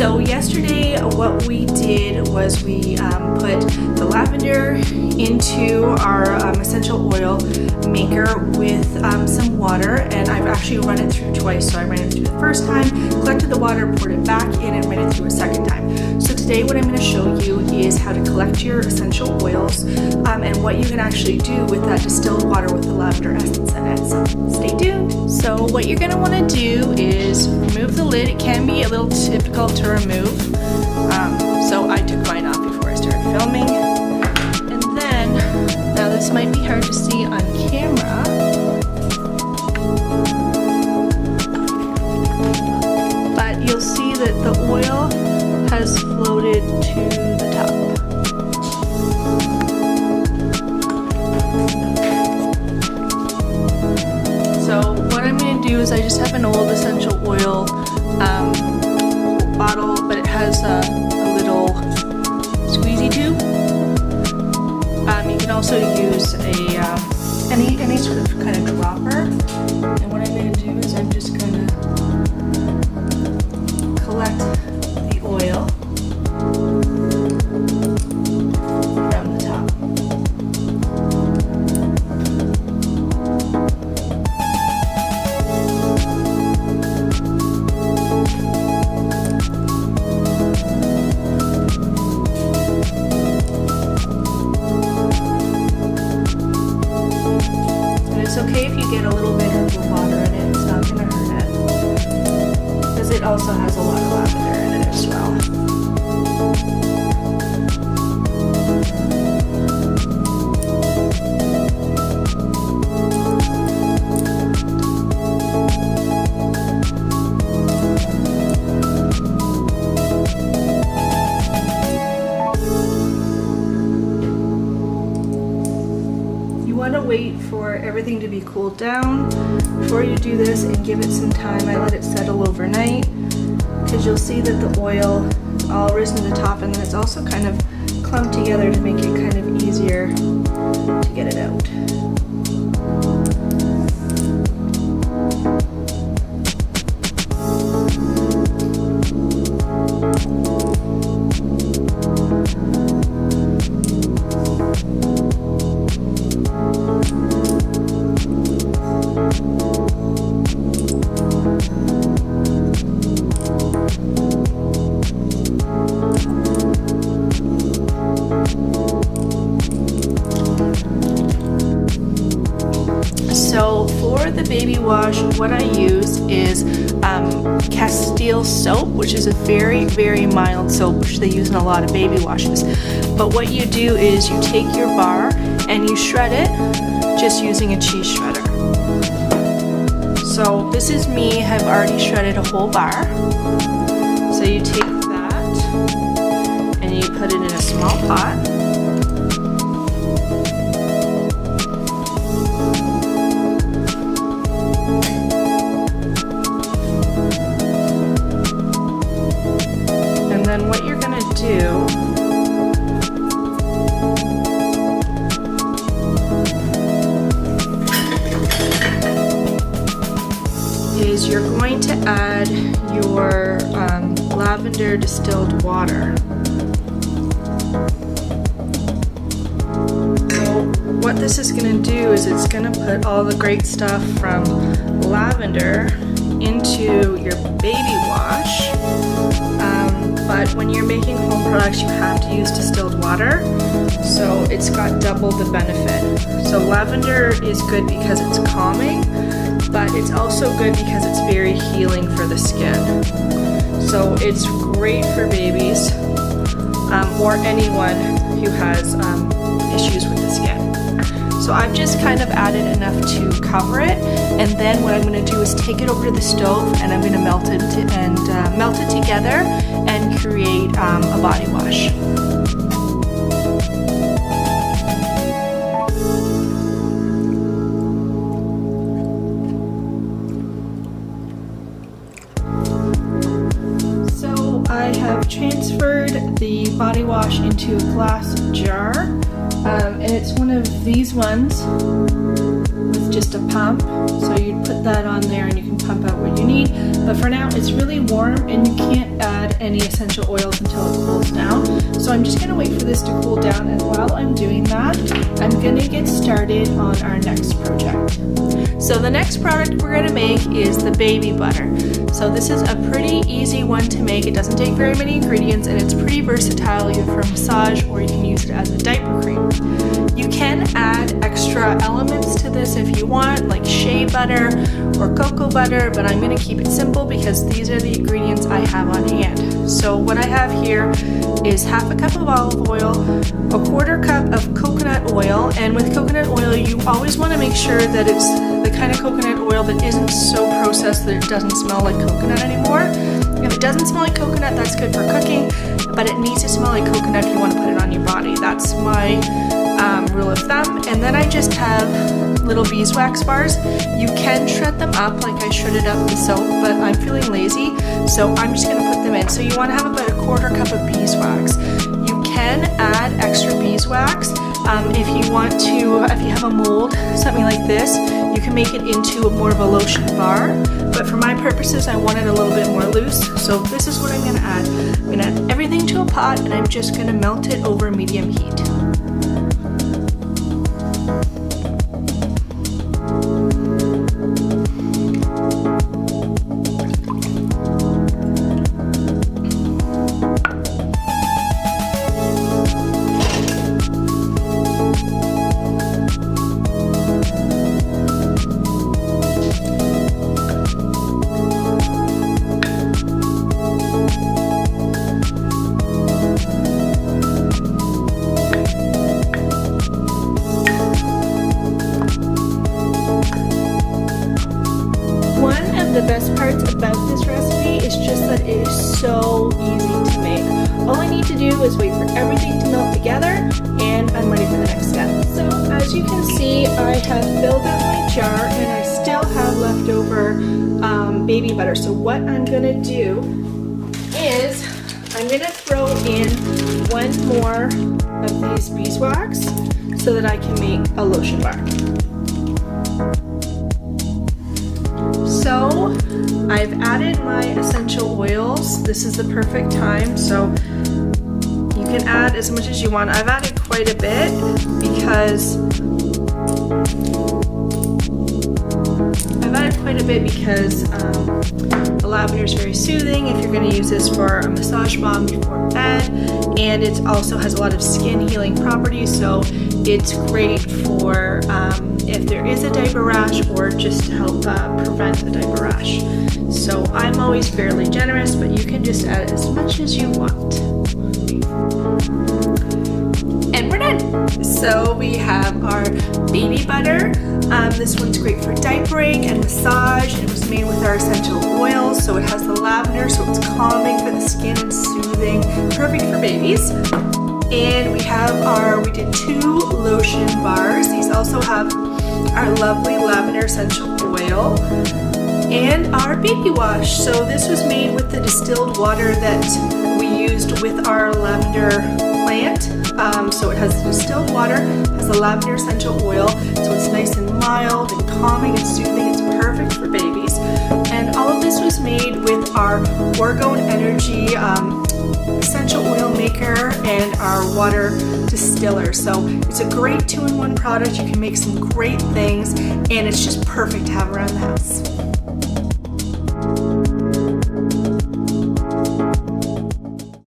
So yesterday what we did was we put the lavender into our essential oil maker with some water, and I've actually run it through twice. So I ran it through the first time, collected the water, poured it back in, and ran it through a second time. So today what I'm going to show you is how to collect your essential oils and what you can actually do with that distilled water with the lavender essence in it. So stay tuned. So what you're going to want to do is remove the lid. It can be a little difficult to remove. So I took mine off before I started filming. And then, now this might be hard to see on camera, but you'll see that the oil has floated to the top. So what I'm going to do is I just have an old essential oil bottle, but it has a little squeezy tube. You can also use any sort of kind of dropper. And what I'm going to do is I'm just going to collect the oil from the top. It's okay if you get a little bit of the water in it, it's not going to hurt it, because it also has a lot of lavender in it as well. You want to wait for everything to be cooled down before you do this, and give it some time. I let it settle overnight, because you'll see that the oil is all risen to the top, and then it's also kind of clumped together to make it kind of easier to get it out. So for the baby wash, what I use is Castile soap, which is a very, very mild soap, which they use in a lot of baby washes. But what you do is you take your bar and you shred it just using a cheese shredder. So this is me, I've already shredded a whole bar. So you take that and you put it in a small pot. And then what you're going to do is you're going to add your lavender distilled water. So what this is going to do is it's going to put all the great stuff from lavender into your baby wash. But when you're making home products, you have to use distilled water, so it's got double the benefit. So lavender is good because it's calming, but it's also good because it's very healing for the skin. So it's great for babies or anyone who has issues with the skin. So I've just kind of added enough to cover it, and then what I'm going to do is take it over to the stove, and I'm going to melt it together and create a body wash. So I have transferred the body wash into a glass jar, and it's one of these ones with just a pump. So you put that on there and you can pump out what you need. But But for now, it's really warm and you can't add any essential oils until it cools down. So I'm just gonna wait for this to cool down, and while I'm doing that, I'm gonna get started on our next project. So the next product we're gonna make is the baby butter. So this is a pretty easy one to make. It doesn't take very many ingredients and it's pretty versatile, either for massage or you can use it as a diaper cream. You can add extra elements to this if you want, like shea butter or cocoa butter, but I'm gonna keep it simple because these are the ingredients I have on hand. So what I have here is half a cup of olive oil, a quarter cup of coconut oil, and with coconut oil you always want to make sure that it's the kind of coconut oil that isn't so processed that it doesn't smell like coconut anymore. If it doesn't smell like coconut, that's good for cooking, but it needs to smell like coconut if you want to put it on your body. That's my rule of thumb. And then I just have little beeswax bars. You can shred them up like I shredded up the soap, but I'm feeling lazy, so I'm just gonna put them in. So you want to have about a quarter cup of beeswax. You can add extra beeswax if you want to. If you have a mold, something like this, you can make it into more of a lotion bar. But for my purposes, I want it a little bit more loose. So this is what I'm gonna add. I'm gonna add everything to a pot and I'm just gonna melt it over medium heat. The best parts about this recipe is just that it is so easy to make. All I need to do is wait for everything to melt together and I'm ready for the next step. So as you can see, I have filled up my jar and I still have leftover baby butter. So what I'm gonna do is I'm gonna throw in one more of these beeswax so that I can make a lotion bar. So I've added my essential oils. This is the perfect time, so you can add as much as you want. I've added quite a bit because the lavender is very soothing if you're going to use this for a massage bomb before bed, and it also has a lot of skin healing properties, so it's great for if there is a diaper rash or just to help prevent a diaper rash. So I'm always fairly generous, but you can just add as much as you want. And we're done. So we have our baby butter. This one's great for diapering and massage. It was made with our essential oils, so it has the lavender, so it's calming for the skin and soothing, perfect for babies. And we did 2 lotion bars. These also have our lovely lavender essential oil and our baby wash. So this was made with the distilled water that we used with our lavender plant. So it has distilled water, has the lavender essential oil, so it's nice and mild and calming and soothing. It's perfect for babies. And all of this was made with our Orgone Energy essential oil maker and our water distiller. So it's a great 2-in-1 product. You can make some great things and it's just perfect to have around the house.